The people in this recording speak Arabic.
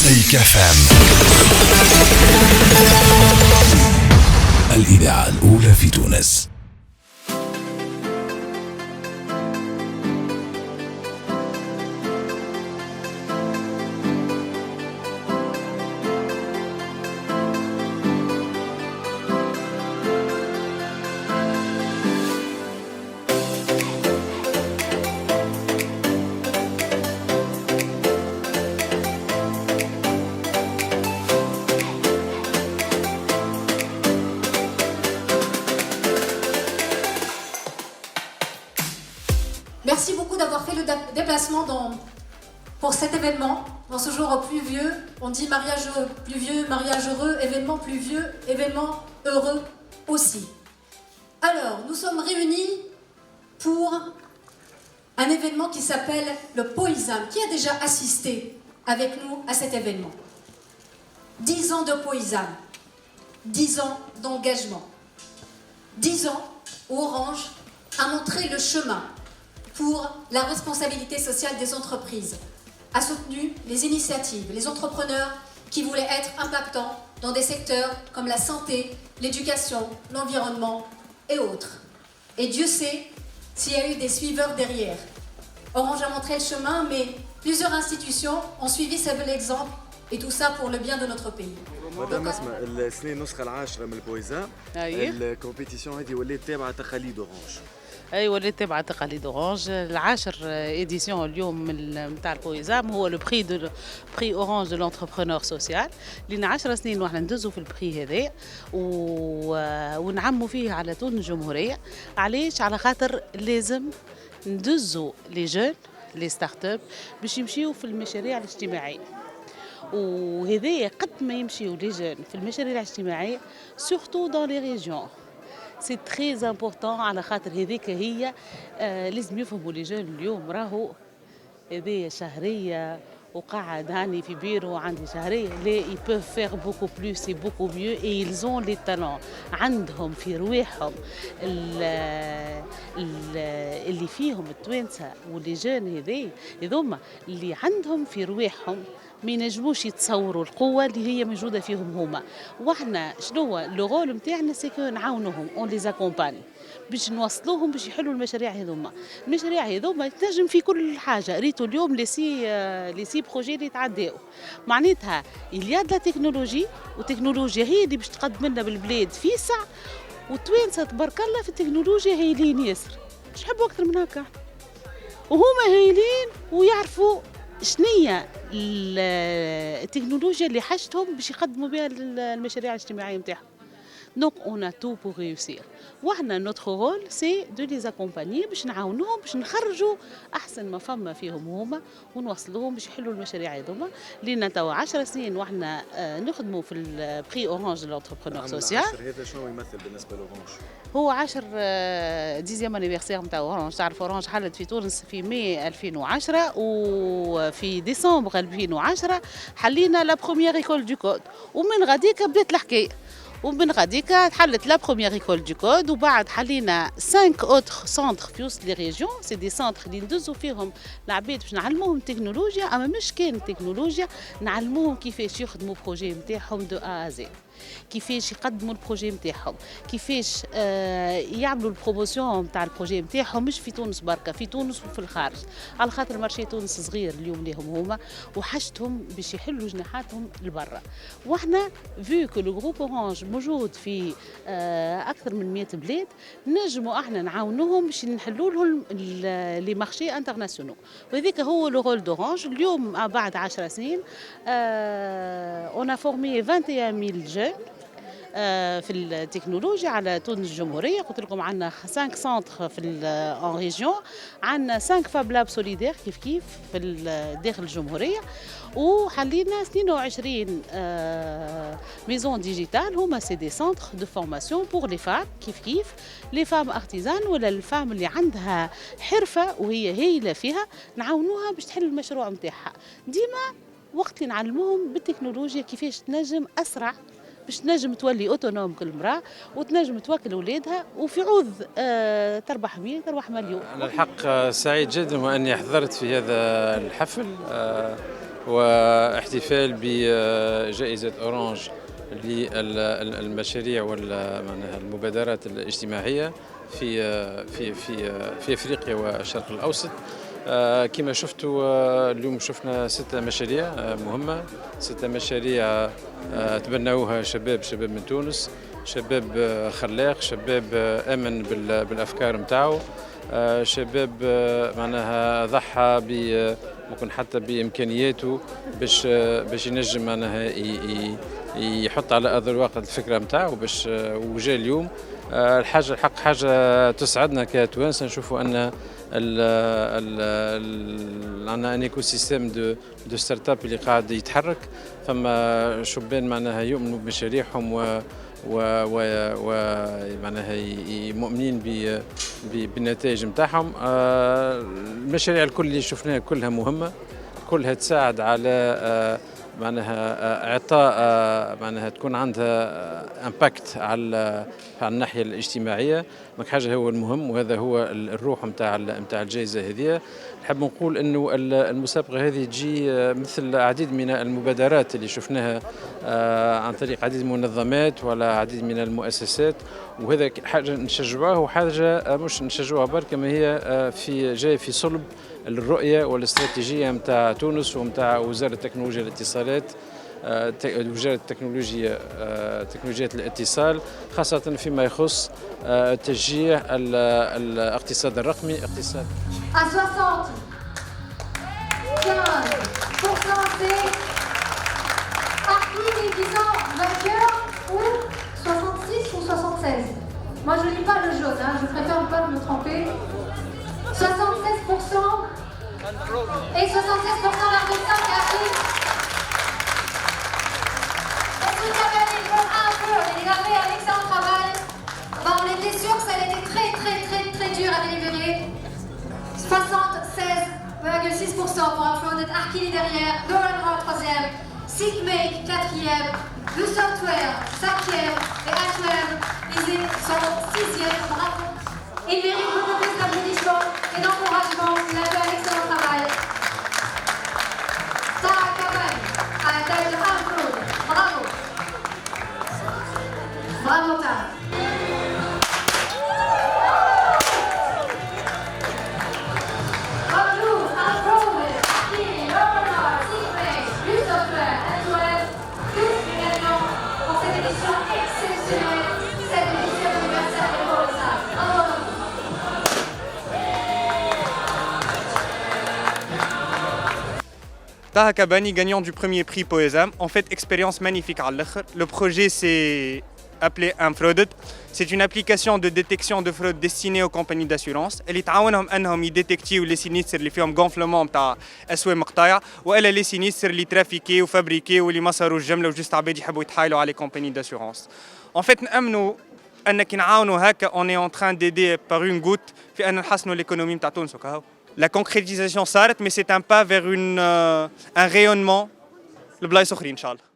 مزيكا فام، الإذاعة الأولى في تونس. Merci beaucoup d'avoir fait le déplacement pour cet événement. Dans ce jour pluvieux, on dit mariage pluvieux, mariage heureux, événement pluvieux, événement heureux aussi. Alors, nous sommes réunis pour un événement qui s'appelle le Poëzam. Qui a déjà assisté avec nous à cet événement? 10 ans de Poëzam, 10 ans d'engagement, 10 ans où Orange a montré le chemin pour la responsabilité sociale des entreprises, a soutenu les initiatives, les entrepreneurs qui voulaient être impactants dans des secteurs comme la santé, l'éducation, l'environnement et autres. Et Dieu sait s'il y a eu des suiveurs derrière. Orange a montré le chemin, mais plusieurs institutions ont suivi ce bel exemple, et tout ça pour le bien de notre pays. مدام اسمع السنه النسخه العاشره من البويزا الكومبيتيسيون هذه ولات تابعه تقاليد اورانج. اي ولات تبع تقاليد اورانج. العاشر اديسيون اليوم نتاع البويزام هو لو بري اورانج دو لونتربرونور سوسيال. لنا 10 سنين واحنا ندوزوا في البري هذا ونعموا فيه على طول الجمهوريه. علاش؟ على خاطر لازم ندوزوا لي جون لي ستارت اب باش يمشيوا في المشاريع الاجتماعيه. وهذايا قد ما يمشيوا لي جون في المشاريع الاجتماعيه سورتو دون لي ريجيون. سي تري امبورطون على خاطر هذيك هي لازم يفهموا لي جون اليوم راهو هذايا شهريه وقاعد هاني في بيرو عندي شهريه. لا ils peuvent faire beaucoup plus et beaucoup mieux et ils ont les talents. عندهم في رواحهم اللي فيهم التوانسه واللي جون هذوما اللي عندهم في رواحهم ما ينجموش يتصوروا القوه اللي هي موجوده فيهم هما. واحنا شنو لو رول نتاعنا سي كو نعاونوهم اون لي زاكومباني باش نوصلوهم باش يحلوا المشاريع هذوما. المشاريع هذوما تنجم في كل حاجه. ريتوا اليوم لي سي بروجي اللي تعداو معناتها الياد لا تكنولوجي، والتكنولوجيا هي اللي باش تقدم لنا بالبلاد فيسع. وتوانسه تبارك الله في التكنولوجيا هايلين ياسر. اش حبوا اكثر من هكا؟ وهما هايلين ويعرفوا شنية التكنولوجيا اللي حاجتهم باش يقدموا بها المشاريع الاجتماعيه نتاعهم. Donc on a tout pour réussir. وحنا notre rôle c'est de les accompagner باش نعاونوهم باش نخرجوا احسن ما فما فيهم هما ونوصلوهم باش يحلوا المشاريع هذوما. لينا توا 10 سنين وحنا نخدموا في البري اورانج لونتربرونور سوسيال. هذا شنو يمثل بالنسبه لاورانج؟ هو 10 ديزيام انيفرسير نتاع اورانج. تعرف اورانج حلت في تونس في ماي 2010 وفي ديسمبر 2010 حلينا لا بروميير ايكول دو كود. ومن غاديك بدات الحكايه. ومن غاديك حلت لا بروميير ايكول دو كود. وبعد حلينا 5 اوتر سونتر في وسط لي ريجيون. سي دي سونتر اللي ندوزو فيهم العباد باش نعلموهم تكنولوجيا. اما مش كان تكنولوجيا، نعلموهم كيفاش يخدموا بروجي نتاعهم دو ا زي، كيفاش يقدموا البروجي نتاعهم، كيفاش يعملوا البروموسيون نتاع البروجي نتاعهم مش في تونس بركه، في تونس وفي الخارج. على خاطر مارشي تونس صغير اليوم ليهم هما وحاجتهم باش يحلوا جناحاتهم لبرا. واحنا فيو كو لو جروب اورانج موجود في اكثر من 100 بلاد، نجموا احنا نعاونوهم باش نحلوا لهم لي مارشي انترناسيونال. وهذاك هو لو رول دورانج. اليوم بعد 10 سنين اون فورمي 21000 جون في التكنولوجيا على تونس الجمهوريه. قلت لكم عندنا 5 سنتر في اون ريجيون، عندنا 5 فاب لاب سوليدير كيف في داخل الجمهوريه. وحلينا 22 ميزون ديجيتال هما سي دي سنتر دو فورماسيون بور لي فام كيف لي فام ارتيزان ولا الفام اللي عندها حرفه وهي هايله فيها نعاونوها باش تحل المشروع نتاعها. ديما وقت اللي نعلموهم بالتكنولوجيا كيفاش تنجم اسرع باش تنجم تولي اوتونوم كل مراه وتنجم توكل اولادها وفي عوض تربح 100 تربح مليون. انا الحق سعيد جدا واني حضرت في هذا الحفل واحتفال بجائزة أورانج للمشاريع والمبادرات الاجتماعية في أفريقيا والشرق الأوسط. كما شفتوا اليوم شفنا 6 مشاريع مهمة، 6 مشاريع تبنوها شباب من تونس، شباب خلاق، شباب آمن بالأفكار متاعو، شباب معناها ضحى ممكن حتى بإمكانياته باش ينجم معناها يحط على أرض الواقع الفكرة متاعو باش وجا اليوم. الحاجة الحق حاجة تسعدنا كتوانسة نشوفوا أن عندنا ان ايكو سيستيم دو ستارت اب اللي قاعد يتحرك، فما شبان معناها يؤمنوا بمشاريعهم و معناها مؤمنين بالنتائج نتاعهم. المشاريع الكل اللي شفناها كلها مهمة، كلها تساعد على معناها اعطاء معناها تكون عندها امباكت على الناحيه الاجتماعيه. حاجه هو المهم، وهذا هو الروح نتاع الجائزه هذه. نحب نقول انه المسابقه هذه تجي مثل العديد من المبادرات اللي شفناها عن طريق عديد من المنظمات ولا عديد من المؤسسات، وهذا حاجه نشجعوها وحاجه مش نشجعوها برك، ما هي جاي في صلب الرؤيه والاستراتيجيه نتاع تونس ونتاع وزاره التكنولوجيا والاتصالات، وزاره تكنولوجيات الاتصال، خاصه فيما يخص تشجيع الاقتصاد الرقمي. اقتصاد À 75%, c'est Arkin et Guisan vainqueur, ou 66 ou 76. Moi je lis pas le jaune, hein, je préfère ne pas me tromper. 76% et 76% d'Arkin et Arkin. Est-ce que vous avez un peu, il a fait un excellent travail. Ben, on était sûr que ça allait être très dur à délivrer. 76,6% pour Afrodite Arkili derrière, Goran 3e, Sigmake 4e, Le Software 5e et Ashweb, ils sont 6e. Bravo. Il mérite beaucoup plus d'applaudissements et d'encouragement. Il a fait un excellent travail. Taha Kabani à la taille de Afrod. Bravo. Bravo Taha. Taha Kabani, gagnant du premier prix Poesam. En fait, expérience magnifique à l'autre. Le projet s'est appelé Unfrauded. C'est une application de détection de fraude destinée aux compagnies d'assurance. Elle يتعاونهم انهم يديتكتيو لي سينيستر اللي فيهم غونفلمون نتاع اسواق مقطايع، والا لي سينيستر اللي ترافيكي وفابريكي واللي مسروا الجمله وجست عباد يحبوا يتحايلوا على لي كومباني d'assurance. En fait, نامنوا ان كي نعاونوا هكا on est en train d'aider par une goutte في ان نحسنوا l'économie نتاع تونس وكهو. La concrétisation s'arrête, mais c'est un pas vers un rayonnement. Le blague s'offre, Inch'Allah.